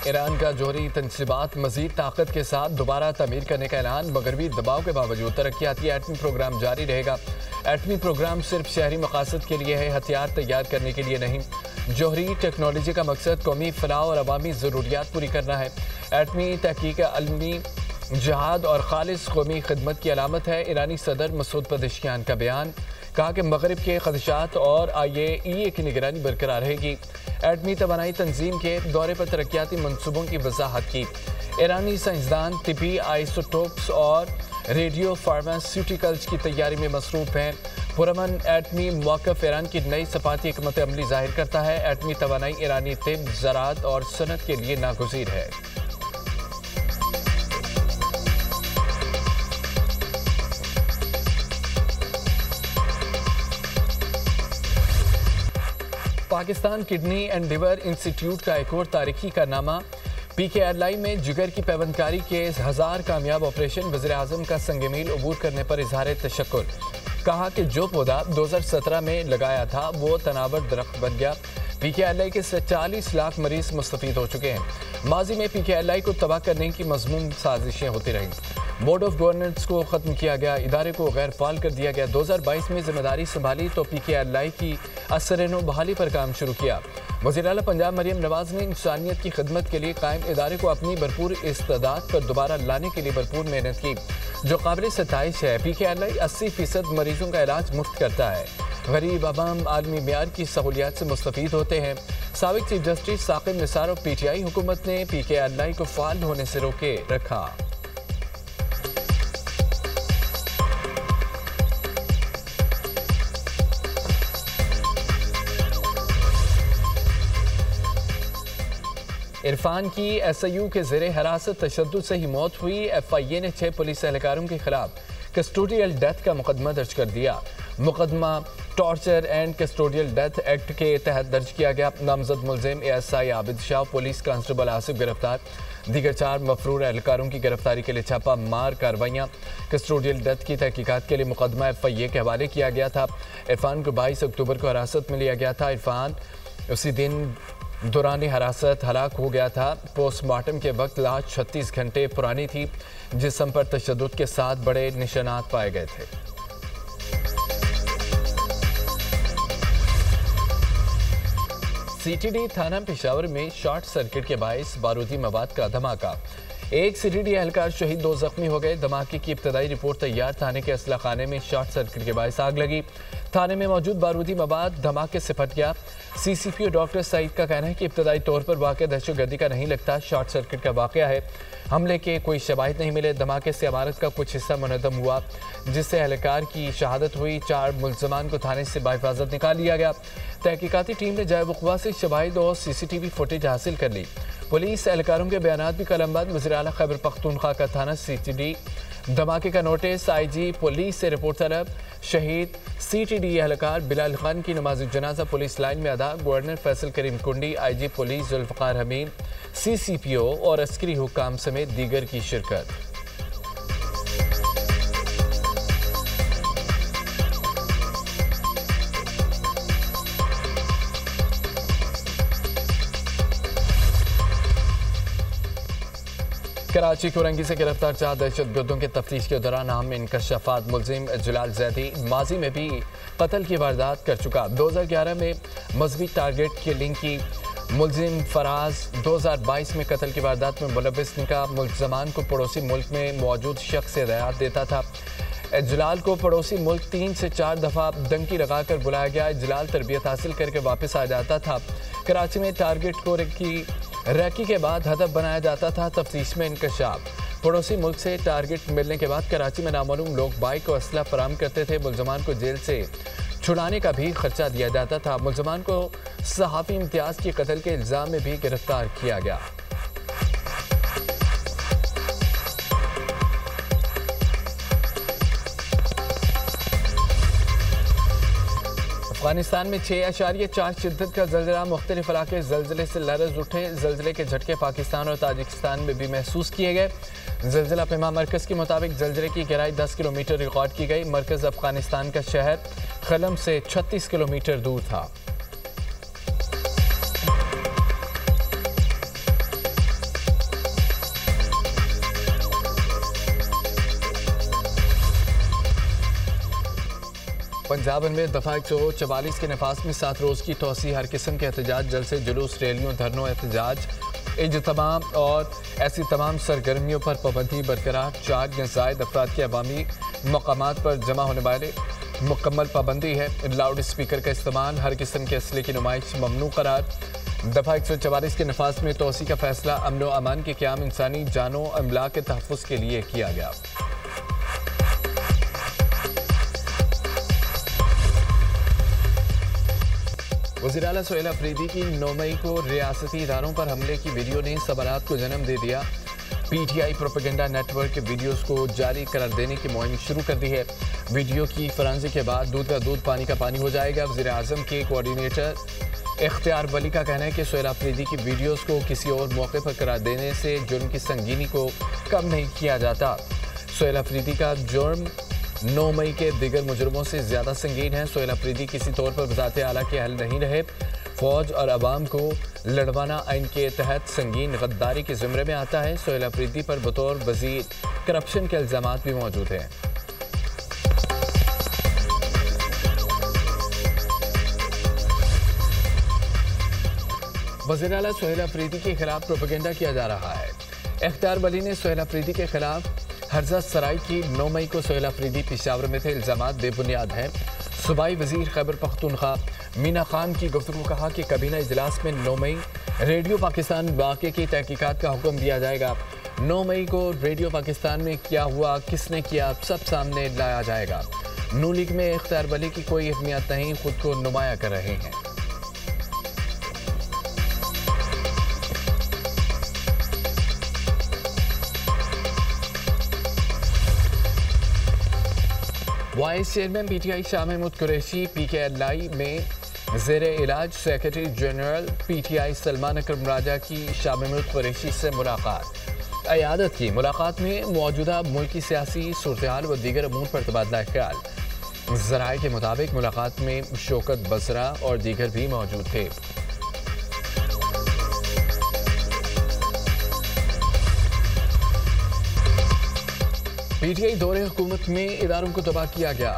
Iran का जोहरी तंसीबात मजीद ताकत के साथ दोबारा तमीर करने का ऐलान। मगरबी दबाव के बावजूद तरक्याती एटमी प्रोग्राम जारी रहेगा। एटमी प्रोग्राम सिर्फ शहरी मकासद के लिए है, हथियार तैयार करने के लिए नहीं। जोहरी टेक्नोलॉजी का मकसद कौमी फलाह और अवामी ज़रूरियात पूरी करना है। एटमी तहकीक अलमी जहाद और खालिस कौमी खिदमत की अलामत है। ईरानी सदर मसूद पज़ेश्कियान का बयान। कहा कि मगरब के खदशात और IAEA की निगरानी बरकरार रहेगी। एटमी तवानाई तंजीम के दौरे पर तरक्याती मनसूबों की वजाहत की। ईरानी साइंसदान तिबी आइसोटोप्स और रेडियो फार्मास्यूटिकल्स की तैयारी में मसरूफ हैं। पुरअमन एटमी मौक़िफ़ ईरान की नई सफाती हिकमत अमली जाहिर करता है। एटमी तवानाई ईरानी तिब, ज़राअत और सनत के लिए नागुज़ीर है। Pakistan kidney and liver institute का एक और तारीखी कारनामा। PKLI में जिगर की पैबंदकारी के 1000 कामयाब ऑपरेशन। वज़ीर-ए-आज़म का संगमील अबूर करने पर इजहार तशक्कुर। कहा कि जो पौधा 2017 में लगाया था वो तनावर दरख्त बन गया। PKLI के 40 लाख मरीज मुस्तफ़ीद हो चुके हैं। माजी में PKLI को तबाह करने की मज़मूम साजिशें होती रहीं। बोर्ड ऑफ गवर्नेंस को ख़त्म किया गया, इदारे को गैर फाल कर दिया गया। 2022 में जिम्मेदारी संभाली तो PKLI की असर-ए-नौ बहाली पर काम शुरू किया। वज़ीर आला पंजाब मरियम नवाज ने इंसानियत की खिदमत के लिए कायम इदारे को अपनी भरपूर इस्तेदाद पर दोबारा लाने के लिए भरपूर मेहनत की, जो काबिल सताइश है। PKLI 80% मरीजों का इलाज मुफ्त करता है। गरीब अवाम आलमी मियार की सहूलियात से मुस्तफ़ीद होते हैं। साबिक़ चीफ जस्टिस साकिब निसार और PTI हुकूमत ने PKLI को फाल होने से रोके रखा। इरफान की SIU के ज़ेरे हिरासत तशद्दुद से ही मौत हुई। FIA ने 6 पुलिस एहलकारों के खिलाफ कस्टोडियल डेथ का मुकदमा दर्ज कर दिया। मुकदमा torture and custodial death act के तहत दर्ज किया गया। नामजद मुलजिम ASI Abid Shah, police constable Asif गिरफ्तार। दीगर 4 मफरूर एहलकारों की गिरफ्तारी के लिए छापा मार कार्रवाइयाँ। कस्टोडियल डेथ की तहकीकात के लिए मुकदमा FIA के हवाले किया गया था। इरफान को 22 अक्टूबर को हिरासत में लिया गया था। इरफान उसी दिन दौरान हिरासत हलाक हो गया था। पोस्टमार्टम के वक्त लाश 36 घंटे पुरानी थी। जिस्म पर तशद्दुद के साथ बड़े निशानात पाए गए थे। CTD थाना पेशावर में शॉर्ट सर्किट के बायस बारूदी मवाद का धमाका। एक CTD एहलकार शहीद, 2 जख्मी हो गए। धमाके की इब्तदाई रिपोर्ट तैयार। थाने के असला खाने में शॉर्ट सर्किट के बायस आग लगी। थाने में मौजूद बारूदी मवाद धमाके से फट गया। CCPO डॉक्टर सईद का कहना है कि इब्तदाई तौर पर वाक़या दहशतगर्दी का नहीं लगता, शॉर्ट सर्किट का वाक़या है। हमले के कोई शवाहिद नहीं मिले। धमाके से इमारत का कुछ हिस्सा मुनहदम हुआ, जिससे एहलकार की शहादत हुई। 4 मुल्ज़मान को थाने से बाहिफाजत निकाल लिया गया। तहकीकाती टीम ने जाए वक़्वा से शवाहिद और CCTV फुटेज हासिल कर ली। पुलिस एहलकारों के बयानात भी कलमबंद। वज़ीर आला खैबर पख्तूनख्वा का थाना CTD धमाके का नोटिस। IG पुलिस से रिपोर्ट तलब। शहीद CTD एहलकार बिलाल खान की नमाज जनाजा पुलिस लाइन में अदा। Governor Faisal Karim Kundi, IG police Zulfiqar Hameed, CCPO और अस्करी हुक्काम समेत दीगर की शिरकत। कराची कोरंगी से गिरफ्तार 4 दहशतगर्दों के तफ्तीश के दौरान अहम इंकशाफात। मुलजिम जलाल जैदी माजी में भी कत्ल की वारदात कर चुका। 2011 में मजहबी टारगेट किलिंग की मुलजिम फराज 2022 में कत्ल की वारदात में मुलव्विस निकाह। मुल्ज़मान को पड़ोसी मुल्क में मौजूद शख्स से रियायत देता था। जलाल को पड़ोसी मुल्क 3 से 4 दफ़ा डंकी लगाकर बुलाया गया। जलाल तरबियत हासिल करके वापस आ जाता था। कराची में टारगेट को रैकी के बाद हदफ बनाया जाता था। तफ्तीश में इंकशाफ। पड़ोसी मुल्क से टारगेट मिलने के बाद कराची में नामालूम लोग बाइक और असला फराहम करते थे। मुल्ज़मान को जेल से छुड़ाने का भी खर्चा दिया जाता था। मुल्ज़मान को सहाफ़ी इम्तियाज़ के कत्ल के इल्ज़ाम में भी गिरफ्तार किया गया। अफगानिस्तान में 6.4 शिद्दत का ज़लज़ला। मुख्तलिफ इलाके ज़लज़ले से लरज़ उठे। ज़लज़ले के झटके पाकिस्तान और ताजिकिस्तान में भी महसूस किए गए। ज़लज़ला पैमा मरकज़ के मुताबिक ज़लज़ले की गहराई 10 किलोमीटर रिकॉर्ड की गई। मरकज़ अफगानिस्तान का शहर खलम से 36 किलोमीटर दूर था। पंजाब में दफा 144 के नफाज में 7 रोज़ की तोसी, हर किस्म के एहतजाज, जलसे, जुलूस, रैलियों, धरनों, एहतजाज, इज्तिमा और ऐसी तमाम सरगर्मियों पर पाबंदी बरकरार। 4 या ज़ायद अफराद के अवामी मकामात पर जमा होने वाले मुकम्मल पाबंदी है। लाउड स्पीकर का इस्तेमाल, हर किस्म के असले की नुमाइश ममनू करार। दफा 144 के नफाज में तोसी का फैसला अमन व अमान के क़याम, इंसानी जानों अमला के तहफ़्फ़ुज़ के लिए किया गया। वज़ीर आला सोहेल अफरीदी की 9 मई को रियासती इदारों पर हमले की वीडियो ने सवालात को जन्म दे दिया। PTI प्रोपेगेंडा नेटवर्क के वीडियोस को जारी करार देने की मुहिम शुरू कर दी है। वीडियो की फरांसी के बाद दूध का दूध, पानी का पानी हो जाएगा। वज़ीर आज़म के कोऑर्डिनेटर इख्तियार वली का कहना है कि सोहेल अफरीदी की वीडियोस को किसी और मौके पर करार देने से जुर्म की संगीनी को कम नहीं किया जाता। सोहेल अफरीदी का जुर्म 9 मई के दीगर मुजरमों से ज़्यादा संगीन है। सोहेल अफरीदी किसी तौर पर वज़ारत आला के अहल नहीं रहे। फ़ौज और अवाम को लड़वाना आइन के तहत संगीन गद्दारी के ज़िम्रे में आता है। सोहेल अफरीदी पर बतौर वज़ीर करप्शन के इल्ज़ामात भी मौजूद हैं। वज़ीर आला सोहेल अफरीदी के खिलाफ प्रोपेगेंडा किया जा रहा है। इख्तियार वली ने सोहेल अफरीदी के खिलाफ हर्जा सराय की 9 मई को सोहेल अफरीदी पेशावर में थे, इल्ज़ामात बेबुनियाद हैं। सूबाई वज़ीर खैबर पख्तूनख्वा मीना खान की गुफ्तगू कहा कि काबीना इजलास में 9 मई रेडियो पाकिस्तान वाक़े की तहकीकात का हुक्म दिया जाएगा। 9 मई को रेडियो पाकिस्तान में क्या हुआ, किसने किया, सब सामने लाया जाएगा। नून लीग में इख्तियार वली की कोई अहमियत नहीं, खुद को नुमाया कर रहे हैं। Vice chairman PTI Shah Mahmood Qureshi PKLI में ज़ेरे इलाज secretary general PTI Salman Akram Raja की शाह महमूद कुरैशी से मुलाकात। अयादत की मुलाकात में मौजूदा मुल्की सियासी सूरत-ए-हाल व दीगर अमूर पर तबादला ख्याल। ज़राए के मुताबिक मुलाकात में शौकत बसरा और दीगर भी मौजूद थे। PTI दौरे हुकूमत में इदारों को तबाह किया गया,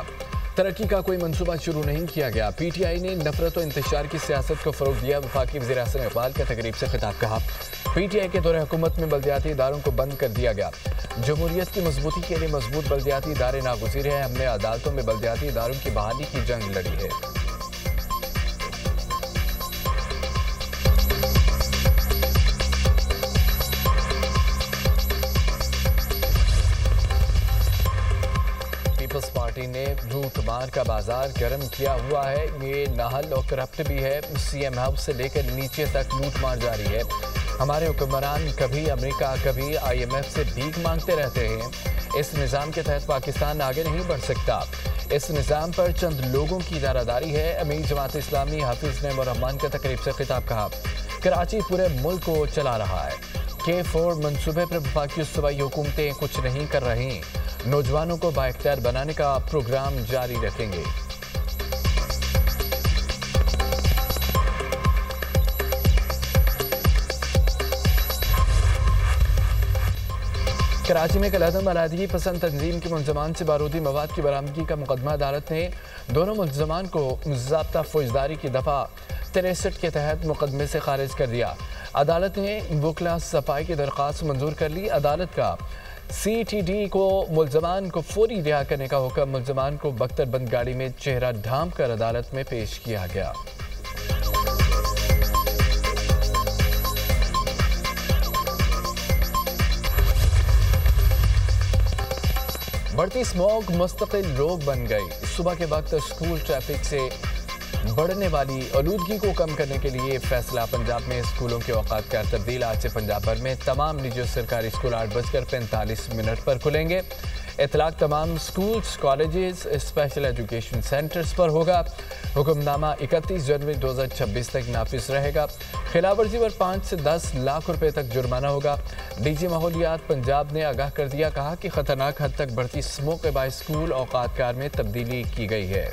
तरक्की का कोई मनसूबा शुरू नहीं किया गया। PTI ने नफरत और इंतशार की सियासत को फ़रोग़ दिया। वफाकी वज़ीर हसन इक़बाल का तकरीब से खिताब कहा। PTI के दौरे हुकूमत में बल्दियाती इदारों को बंद कर दिया गया। जमहूरियत की मजबूती के लिए मजबूत बल्दियाती इदारे नागुज़ीर है। हमने अदालतों में बल्दियाती इदारों की बहाली की जंग लड़ी है। पीपल्स पार्टी ने लूट मार का बाजार गर्म किया हुआ है। ये नाहल और करप्ट भी है। CM हाउस से लेकर नीचे तक लूट मार जारी है। हमारे हुक्मरान कभी अमेरिका कभी IMF से भीख मांगते रहते हैं। इस निज़ाम के तहत पाकिस्तान आगे नहीं बढ़ सकता। इस निज़ाम पर चंद लोगों की इदारादारी है। अमीर जमात इस्लामी हाफिज नईम रहमान का तकरीब से खिताब कहा। कराची पूरे मुल्क को चला रहा है। K4 मनसूबे पर वफाकी सूबाई हुकूमतें कुछ नहीं कर रही। नौजवानों को बाइख्तियार बनाने का प्रोग्राम जारी रखेंगे। कराची में कलअदम अलादगी पसंद तंजीम के मुलजमान से बारूदी मवाद की बरामदगी का मुकदमा अदालत ने दोनों मुलजमान को ज़ाब्ता फौजदारी की दफ़ा 63 के तहत मुकदमे से खारिज कर दिया। अदालत ने वकला सफाई की दरख्वास्त मंजूर कर ली। अदालत का CTD को मुलजमान को फौरी रिहा करने का हुक्म। मुलजमान को बख्तरबंद गाड़ी में चेहरा ढांप कर अदालत में पेश किया गया। बढ़ती स्मॉग मुस्तकिल रोग बन गई। सुबह के वक्त स्कूल ट्रैफिक से बढ़ने वाली आलूदगी को कम करने के लिए फैसला। पंजाब में स्कूलों के औकात का तब्दील। आज से पंजाब भर में तमाम निजी और सरकारी स्कूल 8:45 पर खुलेंगे। इतलाक तमाम schools, colleges, special education centres पर होगा। हुक्मनामा 31 जनवरी 2026 तक नाफिज रहेगा। खिलाफ वर्जी पर 5 से 10 लाख रुपए तक जुर्माना होगा। DG माहौलियात पंजाब ने आगाह कर दिया, कहा कि खतरनाक हद तक बढ़ती स्मोक के बायस स्कूल औकात कार में तब्दीली की गई है।